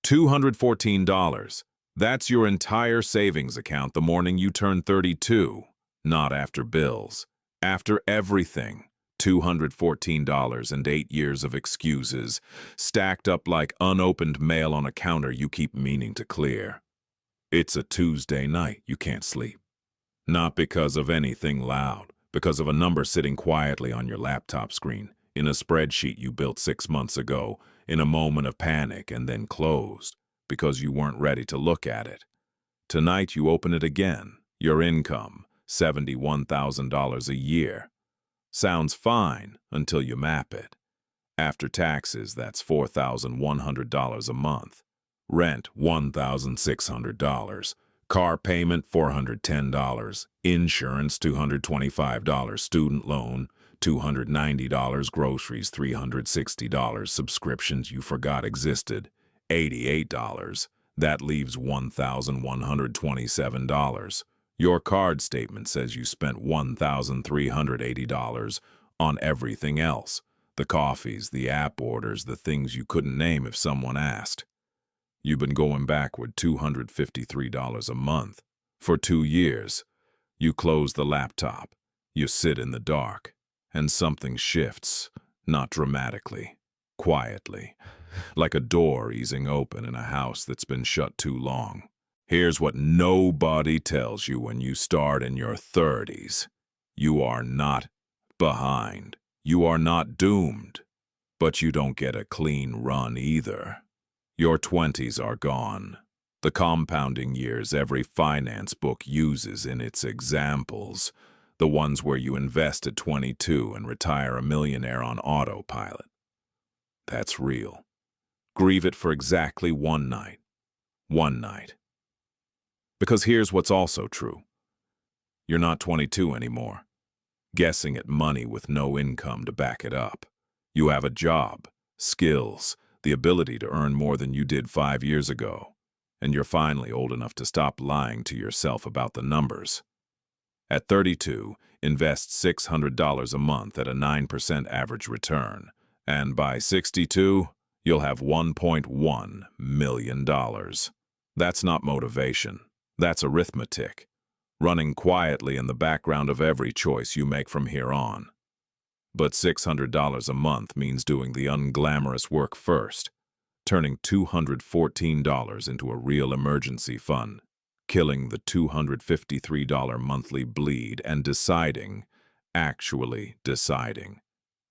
$214. That's your entire savings account the morning you turn 32. Not after bills. After everything. $214 and 8 years of excuses, stacked up like unopened mail on a counter you keep meaning to clear. It's a Tuesday night, you can't sleep. Not because of anything loud, because of a number sitting quietly on your laptop screen, in a spreadsheet you built 6 months ago, in a moment of panic and then closed, because you weren't ready to look at it. Tonight you open it again. Your income, $71,000 a year. Sounds fine until you map it. After taxes, that's $4,100 a month. Rent, $1,600. Car payment, $410. Insurance, $225. Student loan, $290. Groceries, $360. Subscriptions you forgot existed, $88. That leaves $1,127. Your card statement says you spent $1,380 on everything else. The coffees, the app orders, the things you couldn't name if someone asked. You've been going backward $253 a month. For 2 years. You close the laptop. You sit in the dark. And something shifts, not dramatically, quietly, like a door easing open in a house that's been shut too long. Here's what nobody tells you when you start in your 30s. You are not behind. You are not doomed. But you don't get a clean run either. Your 20s are gone. The compounding years every finance book uses in its examples. The ones where you invest at 22 and retire a millionaire on autopilot. That's real. Grieve it for exactly one night. One night. Because here's what's also true. You're not 22 anymore, guessing at money with no income to back it up. You have a job, skills, the ability to earn more than you did 5 years ago, and you're finally old enough to stop lying to yourself about the numbers. At 32, invest $600 a month at a 9% average return, and by 62, you'll have $1.1 million. That's not motivation. That's arithmetic, running quietly in the background of every choice you make from here on. But $600 a month means doing the unglamorous work first, turning $214 into a real emergency fund, killing the $253 monthly bleed and deciding, actually deciding,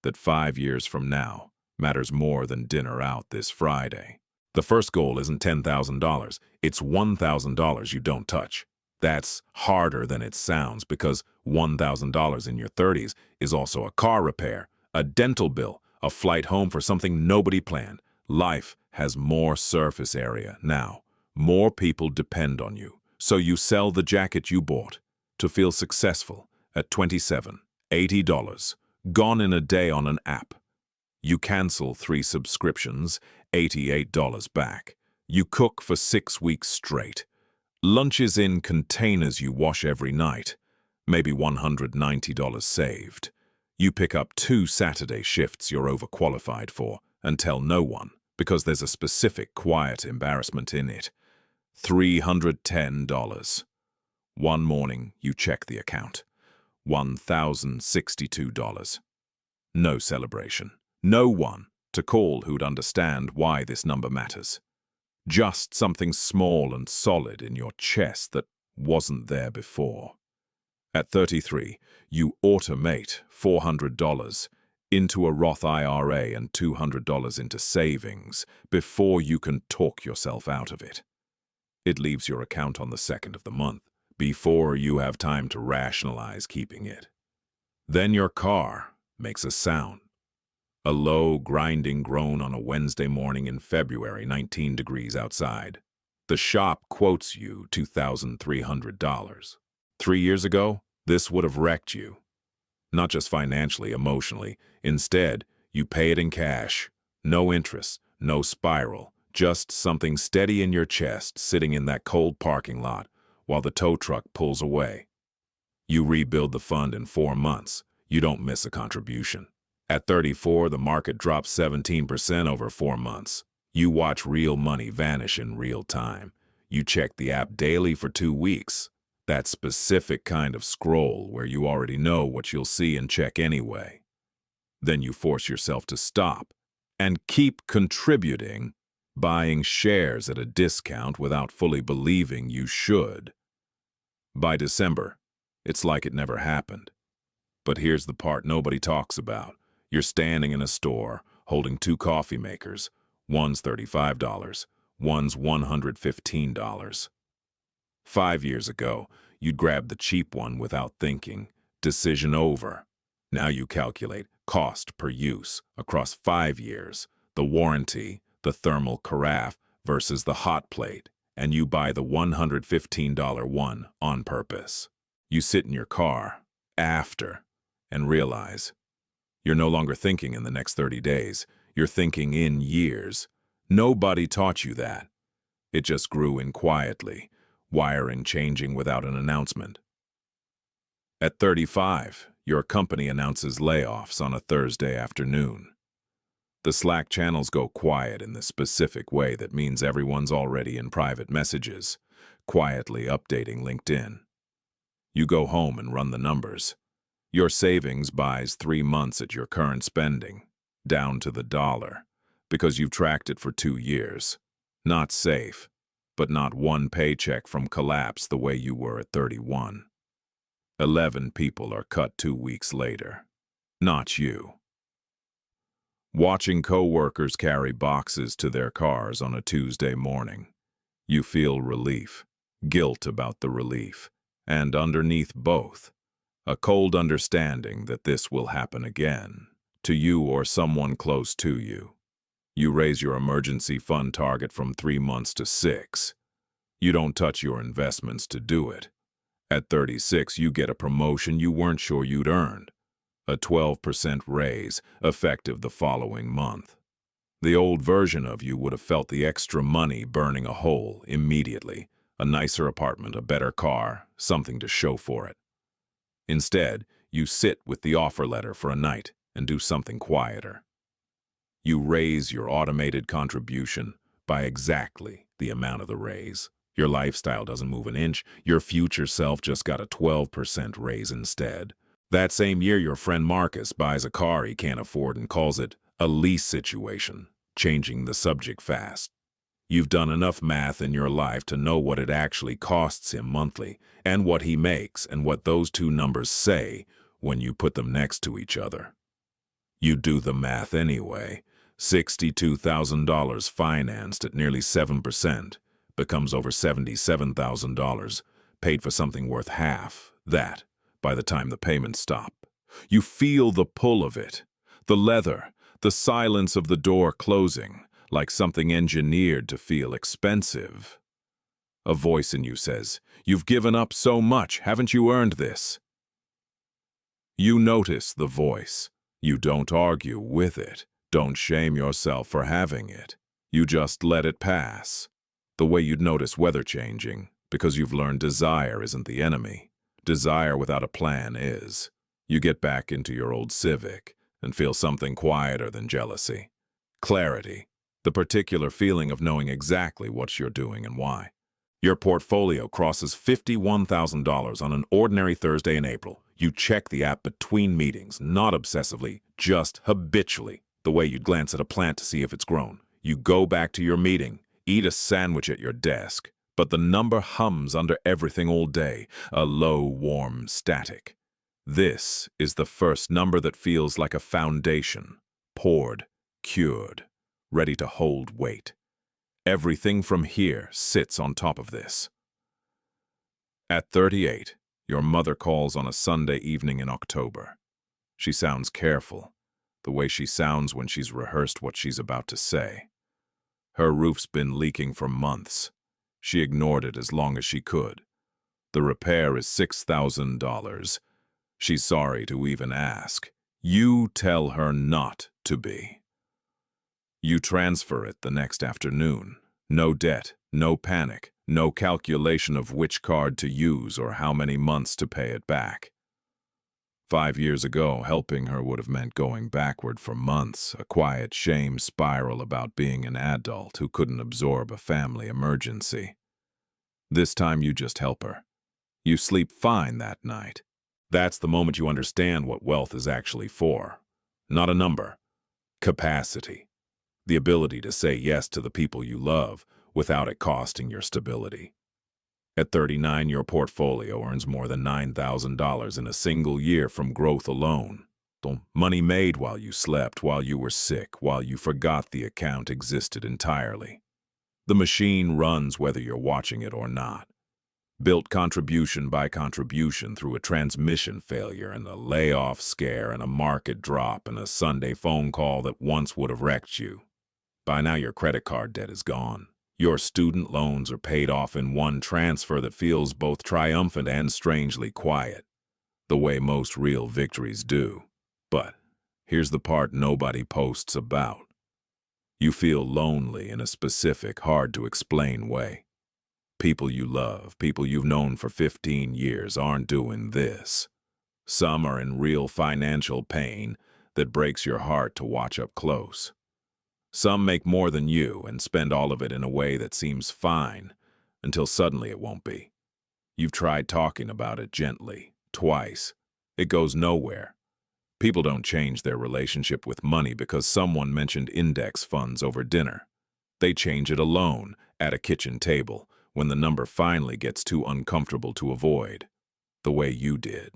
that 5 years from now matters more than dinner out this Friday. The first goal isn't $10,000, it's $1,000 you don't touch. That's harder than it sounds because $1,000 in your 30s is also a car repair, a dental bill, a flight home for something nobody planned. Life has more surface area now. More people depend on you. So you sell the jacket you bought to feel successful at 27, $80, gone in a day on an app. You cancel 3 subscriptions, $88 back. You cook for 6 weeks straight. Lunches in containers you wash every night. Maybe $190 saved. You pick up 2 Saturday shifts you're overqualified for and tell no one because there's a specific quiet embarrassment in it. $310. One morning you check the account. $1,062. No celebration. No one to call who'd understand why this number matters. Just something small and solid in your chest that wasn't there before. At 33, you automate $400 into a Roth IRA and $200 into savings before you can talk yourself out of it. It leaves your account on the 2nd of the month, before you have time to rationalize keeping it. Then your car makes a sound. A low, grinding groan on a Wednesday morning in February, 19 degrees outside. The shop quotes you $2,300. 3 years ago, this would have wrecked you. Not just financially, emotionally. Instead, you pay it in cash. No interest, no spiral, just something steady in your chest sitting in that cold parking lot while the tow truck pulls away. You rebuild the fund in 4 months. You don't miss a contribution. At 34, the market drops 17% over 4 months. You watch real money vanish in real time. You check the app daily for 2 weeks. That specific kind of scroll where you already know what you'll see and check anyway. Then you force yourself to stop and keep contributing, buying shares at a discount without fully believing you should. By December, it's like it never happened. But here's the part nobody talks about. You're standing in a store, holding two coffee makers. One's $35, one's $115. 5 years ago, you'd grab the cheap one without thinking. Decision over. Now you calculate cost per use across 5 years, the warranty, the thermal carafe versus the hot plate, and you buy the $115 one on purpose. You sit in your car after and realize you're no longer thinking in the next 30 days. You're thinking in years. Nobody taught you that. It just grew in quietly, wiring changing without an announcement. At 35, your company announces layoffs on a Thursday afternoon. The Slack channels go quiet in the specific way that means everyone's already in private messages, quietly updating LinkedIn. You go home and run the numbers. Your savings buys 3 months at your current spending, down to the dollar, because you've tracked it for 2 years. Not safe, but not one paycheck from collapse the way you were at 31. 11 people are cut 2 weeks later. Not you. Watching coworkers carry boxes to their cars on a Tuesday morning. You feel relief, guilt about the relief, and underneath both, a cold understanding that this will happen again, to you or someone close to you. You raise your emergency fund target from 3 months to 6. You don't touch your investments to do it. At 36, you get a promotion you weren't sure you'd earned. A 12% raise, effective the following month. The old version of you would have felt the extra money burning a hole immediately. A nicer apartment, a better car, something to show for it. Instead, you sit with the offer letter for a night and do something quieter. You raise your automated contribution by exactly the amount of the raise. Your lifestyle doesn't move an inch. Your future self just got a 12% raise instead. That same year, your friend Marcus buys a car he can't afford and calls it a lease situation, changing the subject fast. You've done enough math in your life to know what it actually costs him monthly, and what he makes, and what those two numbers say when you put them next to each other. You do the math anyway. $62,000 financed at nearly 7% becomes over $77,000, paid for something worth half that by the time the payments stop. You feel the pull of it, the leather, the silence of the door closing, like something engineered to feel expensive. A voice in you says, "You've given up so much, haven't you earned this?" You notice the voice. You don't argue with it. Don't shame yourself for having it. You just let it pass. The way you'd notice weather changing, because you've learned desire isn't the enemy. Desire without a plan is. You get back into your old Civic and feel something quieter than jealousy. Clarity. The particular feeling of knowing exactly what you're doing and why. Your portfolio crosses $51,000 on an ordinary Thursday in April. You check the app between meetings, not obsessively, just habitually, the way you'd glance at a plant to see if it's grown. You go back to your meeting, eat a sandwich at your desk, but the number hums under everything all day, a low, warm static. This is the first number that feels like a foundation, poured, cured, ready to hold weight. Everything from here sits on top of this. At 38, your mother calls on a Sunday evening in October. She sounds careful, the way she sounds when she's rehearsed what she's about to say. Her roof's been leaking for months. She ignored it as long as she could. The repair is $6,000. She's sorry to even ask. You tell her not to be. You transfer it the next afternoon. No debt, no panic, no calculation of which card to use or how many months to pay it back. 5 years ago, helping her would have meant going backward for months, a quiet shame spiral about being an adult who couldn't absorb a family emergency. This time you just help her. You sleep fine that night. That's the moment you understand what wealth is actually for. Not a number. Capacity. The ability to say yes to the people you love without it costing your stability. At 39, your portfolio earns more than $9,000 in a single year from growth alone. The money made while you slept, while you were sick, while you forgot the account existed entirely. The machine runs whether you're watching it or not. Built contribution by contribution through a transmission failure and a layoff scare and a market drop and a Sunday phone call that once would have wrecked you. By now your credit card debt is gone. Your student loans are paid off in one transfer that feels both triumphant and strangely quiet, the way most real victories do. But here's the part nobody posts about. You feel lonely in a specific, hard-to-explain way. People you love, people you've known for 15 years, aren't doing this. Some are in real financial pain that breaks your heart to watch up close. Some make more than you and spend all of it in a way that seems fine, until suddenly it won't be. You've tried talking about it gently, twice. It goes nowhere. People don't change their relationship with money because someone mentioned index funds over dinner. They change it alone, at a kitchen table, when the number finally gets too uncomfortable to avoid, the way you did.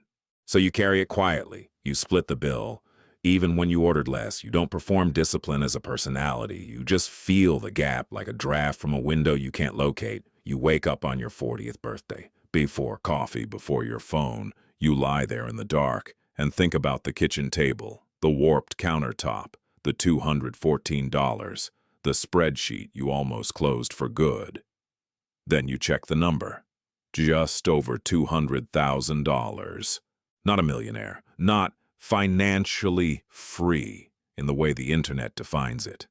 So you carry it quietly, you split the bill. Even when you ordered less, you don't perform discipline as a personality. You just feel the gap like a draft from a window you can't locate. You wake up on your 40th birthday. Before coffee, before your phone, you lie there in the dark and think about the kitchen table, the warped countertop, the $214, the spreadsheet you almost closed for good. Then you check the number. Just over $200,000. Not a millionaire. Not financially free in the way the internet defines it.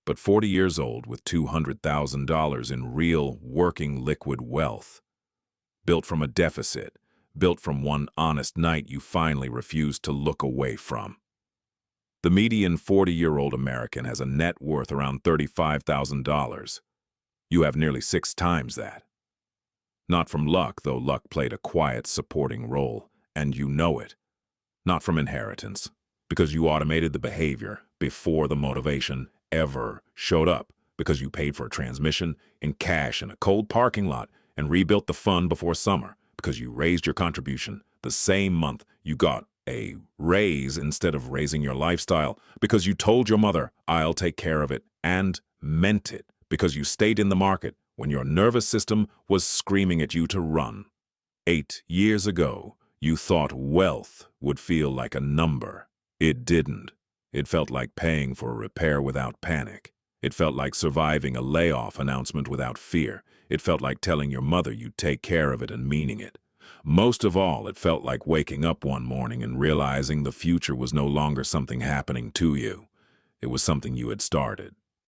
But 40 years old with $200,000 in real, working liquid wealth. Built from a deficit. Built from one honest night you finally refused to look away from. The median 40-year-old American has a net worth around $35,000. You have nearly 6 times that. Not from luck, though luck played a quiet, supporting role, and you know it. Not from inheritance, because you automated the behavior before the motivation ever showed up, because you paid for a transmission in cash in a cold parking lot and rebuilt the fund before summer, because you raised your contribution the same month you got a raise instead of raising your lifestyle, because you told your mother, "I'll take care of it," and meant it, because you stayed in the market when your nervous system was screaming at you to run. 8 years ago, you thought wealth would feel like a number. It didn't. It felt like paying for a repair without panic. It felt like surviving a layoff announcement without fear. It felt like telling your mother you'd take care of it and meaning it. Most of all, it felt like waking up one morning and realizing the future was no longer something happening to you. It was something you had started.